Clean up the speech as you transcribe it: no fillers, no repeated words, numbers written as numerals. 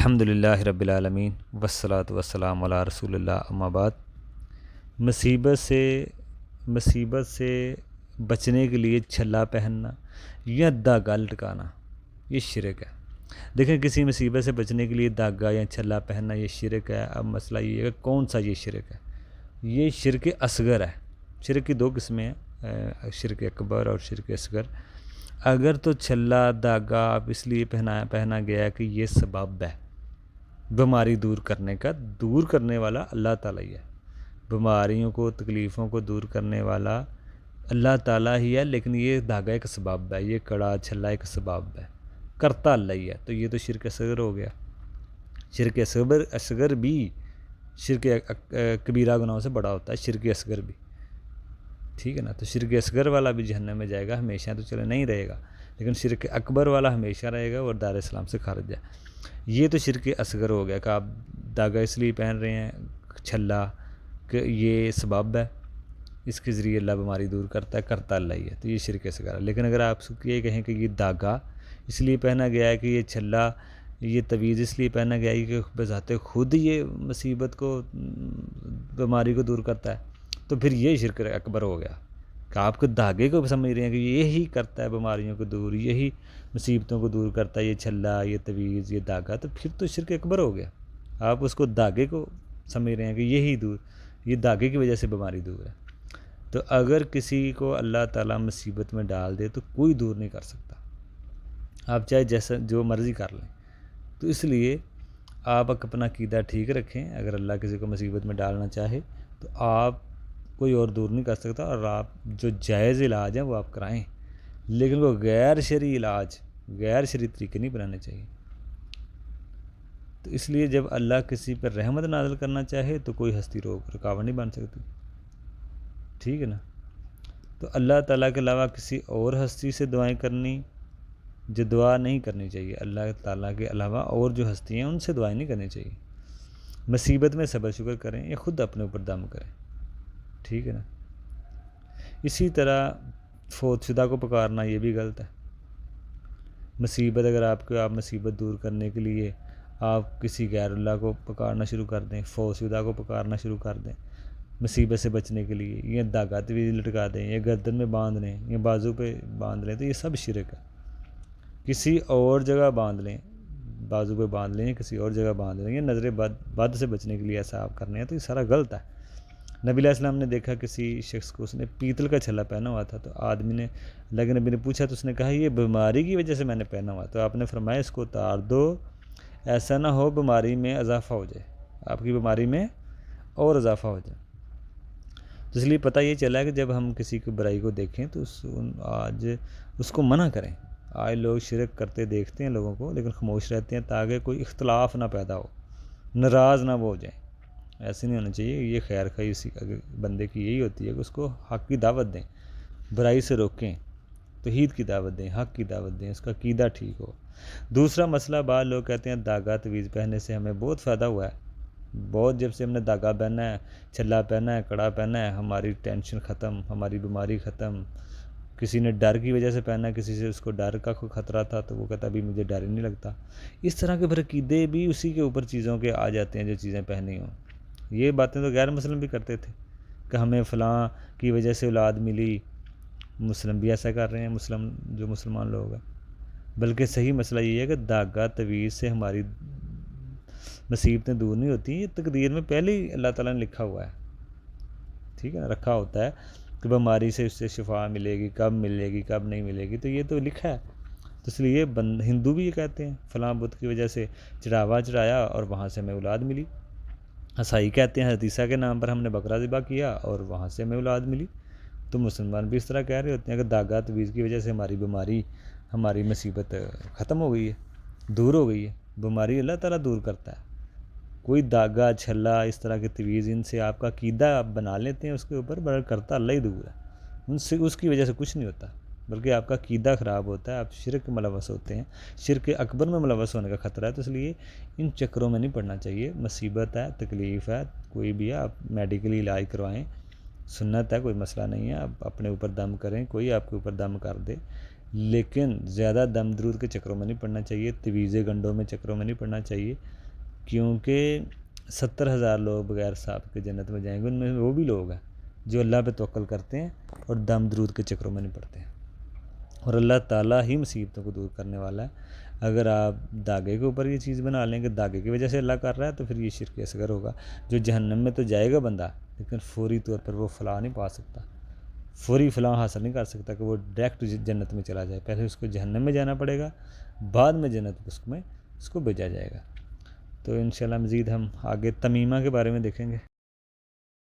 الحمدللہ رب العالمین والصلاۃ والسلام علی رسول اللہ اما بعد۔ مصیبت سے بچنے کے لیے چھلا پہننا یا داغا لٹکانا یہ شرک ہے۔ دیکھیں، کسی مصیبت سے بچنے کے لیے داغا یا چھلا پہننا یہ شرک ہے۔ اب مسئلہ یہ ہے کہ کون سا یہ شرک ہے۔ یہ شرک اصغر ہے۔ شرک کی دو قسمیں ہیں، شرک اکبر اور شرک اصغر۔ اگر تو چھلا داغا آپ اس لیے پہنا گیا ہے کہ یہ سبب ہے بیماری دور کرنے کا، دور کرنے والا اللہ تعالیٰ ہی ہے۔ بیماریوں کو، تکلیفوں کو دور کرنے والا اللہ تعالیٰ ہی ہے، لیکن یہ دھاگا ایک سبب ہے، یہ کڑا چھلا ایک سبب ہے، کرتا اللہ ہی ہے۔ تو یہ تو شرک اصغر ہو گیا۔ شرک اصغر بھی شرک کبیرہ گناہوں سے بڑا ہوتا ہے، شرک اصغر بھی، ٹھیک ہے نا۔ تو شرک اصغر والا بھی جہنم میں جائے گا ہمیشہ، تو چلے نہیں رہے گا، لیکن شرک اکبر والا ہمیشہ رہے گا اور دار اسلام سے خارج ہے۔ یہ تو شرک اصغر ہو گیا کہ آپ داغا اس لیے پہن رہے ہیں چھلا کہ یہ سبب ہے، اس کے ذریعے اللہ بیماری دور کرتا ہے، کرتا اللہ ہی ہے، تو یہ شرک اصغر ہے۔ لیکن اگر آپ یہ کہیں کہ یہ داغا اس لیے پہنا گیا ہے، کہ یہ چھلا، یہ تعویذ اس لیے پہنا گیا ہے کہ بذات خود یہ مصیبت کو، بیماری کو دور کرتا ہے، تو پھر یہ شرک اکبر ہو گیا کہ آپ کو دھاگے کو سمجھ رہے ہیں کہ یہی کرتا ہے بیماریوں کو دور، یہی مصیبتوں کو دور کرتا ہے، یہ چھلا، یہ تعویذ، یہ دھاگا، تو پھر تو شرک اکبر ہو گیا۔ آپ اس کو دھاگے کو سمجھ رہے ہیں کہ یہی دور، یہ دھاگے کی وجہ سے بیماری دور ہے۔ تو اگر کسی کو اللہ تعالیٰ مصیبت میں ڈال دے تو کوئی دور نہیں کر سکتا، آپ چاہے جیسا جو مرضی کر لیں۔ تو اس لیے آپ اپنا عقیدہ ٹھیک رکھیں۔ اگر اللہ کسی کو مصیبت میں ڈالنا چاہے تو آپ کوئی اور دور نہیں کر سکتا، اور آپ جو جائز علاج ہیں وہ آپ کرائیں، لیکن وہ غیر شرعی علاج، غیر شرعی طریقے نہیں بنانے چاہیے۔ تو اس لیے جب اللہ کسی پر رحمت نازل کرنا چاہے تو کوئی ہستی رکاوٹ نہیں بن سکتی، ٹھیک ہے نا۔ تو اللہ تعالیٰ کے علاوہ کسی اور ہستی سے دعائیں کرنی، جو دعا نہیں کرنی چاہیے، اللہ تعالیٰ کے علاوہ اور جو ہستی ہیں ان سے دعائیں نہیں کرنی چاہیے۔ مصیبت میں صبر شکر کریں یا خود اپنے اوپر دم کریں، ٹھیک ہے نا۔ اسی طرح فوت شدہ کو پکارنا یہ بھی غلط ہے۔ مصیبت اگر آپ مصیبت دور کرنے کے لیے آپ کسی غیر اللہ کو پکارنا شروع کر دیں، فوت شدہ کو پکارنا شروع کر دیں مصیبت سے بچنے کے لیے، یا داغا تعویذ لٹکا دیں، یا گردن میں باندھ لیں، یا بازو پہ باندھ لیں، تو یہ سب شرک ہے۔ کسی اور جگہ باندھ لیں، بازو پہ باندھ لیں، کسی اور جگہ باندھ لیں، یا نظر بد سے بچنے کے لیے ایسا آپ کرنے ہیں، تو یہ سارا غلط ہے۔ نبی علیہ السلام نے دیکھا کسی شخص کو، اس نے پیتل کا چھلا پہنا ہوا تھا، تو آدمی نے، اللہ کے نبی نے پوچھا تو اس نے کہا یہ بیماری کی وجہ سے میں نے پہنا ہوا، تو آپ نے فرمایا اس کو اتار دو، ایسا نہ ہو بیماری میں اضافہ ہو جائے، آپ کی بیماری میں اور اضافہ ہو جائے۔ تو اس لیے پتہ یہ چلا ہے کہ جب ہم کسی کی برائی کو دیکھیں تو آج اس کو منع کریں۔ آج لوگ شرک کرتے دیکھتے ہیں لوگوں کو، لیکن خاموش رہتے ہیں تاکہ کوئی اختلاف نہ پیدا ہو، ناراض نہ وہ ہو جائیں۔ ایسے نہیں ہونا چاہیے۔ یہ خیر خواہی اسی بندے کی یہی ہوتی ہے کہ اس کو حق کی دعوت دیں، برائی سے روکیں، توحید کی دعوت دیں، حق کی دعوت دیں، اس کا عقیدہ ٹھیک ہو۔ دوسرا مسئلہ، بعض لوگ کہتے ہیں داغا تعویذ پہننے سے ہمیں بہت فائدہ ہوا ہے، بہت، جب سے ہم نے داغا پہنا ہے، چھلا پہنا ہے، کڑا پہنا ہے، ہماری ٹینشن ختم، ہماری بیماری ختم۔ کسی نے ڈر کی وجہ سے پہنا ہے، کسی سے اس کو ڈر کا کوئی خطرہ تھا تو وہ کہتا ابھی مجھے ڈر ہی نہیں لگتا۔ اس طرح کے عقیدے بھی اسی کے اوپر چیزوں کے آ جاتے ہیں جو چیزیں پہنی ہوں۔ یہ باتیں تو غیر مسلم بھی کرتے تھے کہ ہمیں فلاں کی وجہ سے اولاد ملی، مسلم بھی ایسا کر رہے ہیں، جو مسلمان لوگ ہیں۔ بلکہ صحیح مسئلہ یہ ہے کہ داغا تعویذ سے ہماری مصیبتیں دور نہیں ہوتی، یہ تقدیر میں پہلے ہی اللہ تعالیٰ نے لکھا ہوا ہے، ٹھیک ہے نا، رکھا ہوتا ہے کہ بیماری سے اس سے شفا ملے گی، کب ملے گی، کب نہیں ملے گی، تو یہ تو لکھا ہے۔ تو اس لیے ہندو بھی یہ کہتے ہیں فلاں بت کی وجہ سے چڑھاوا چڑھایا اور وہاں سے ہمیں اولاد ملی۔ عیسائی کہتے ہیں حدیثہ کے نام پر ہم نے بکرا ذبح کیا اور وہاں سے ہمیں اولاد ملی۔ تو مسلمان بھی اس طرح کہہ رہے ہوتے ہیں کہ داغا تعویذ کی وجہ سے ہماری بیماری، ہماری مصیبت ختم ہو گئی ہے، دور ہو گئی ہے۔ بیماری اللہ تعالیٰ دور کرتا ہے۔ کوئی داغا، چھلا، اس طرح کے تعویذ، ان سے آپ کا عقیدہ آپ بنا لیتے ہیں اس کے اوپر، بڑا کرتا اللہ ہی دور ہے، ان سے اس کی وجہ سے کچھ نہیں ہوتا، بلکہ آپ کا عقیدہ خراب ہوتا ہے، آپ شرک میں ملوث ہوتے ہیں، شرک اکبر میں ملوث ہونے کا خطرہ ہے۔ تو اس لیے ان چکروں میں نہیں پڑنا چاہیے۔ مصیبت ہے، تکلیف ہے، کوئی بھی ہے، آپ میڈیکلی علاج کروائیں، سنت ہے، کوئی مسئلہ نہیں ہے۔ آپ اپنے اوپر دم کریں، کوئی آپ کے اوپر دم کر دے، لیکن زیادہ دم درود کے چکروں میں نہیں پڑنا چاہیے، تویزے گنڈوں میں چکروں میں نہیں پڑنا چاہیے، کیونکہ 70,000 لوگ بغیر حساب کے جنت میں جائیں گے، ان میں وہ بھی لوگ ہیں جو اللہ پہ توکل کرتے ہیں اور دم درود کے چکروں میں نہیں پڑتے ہیں، اور اللہ تعالیٰ ہی مصیبتوں کو دور کرنے والا ہے۔ اگر آپ داغے کے اوپر یہ چیز بنا لیں کہ داغے کی وجہ سے اللہ کر رہا ہے، تو پھر یہ شرک اصغر ہوگا۔ جو جہنم میں تو جائے گا بندہ، لیکن فوری طور پر وہ فلاح نہیں پا سکتا، فوری فلاح حاصل نہیں کر سکتا کہ وہ ڈائریکٹ جنت میں چلا جائے، پہلے اس کو جہنم میں جانا پڑے گا، بعد میں جنت میں اس کو بھیجا جائے گا۔ تو انشاءاللہ مزید ہم آگے تمیمہ کے بارے میں دیکھیں گے۔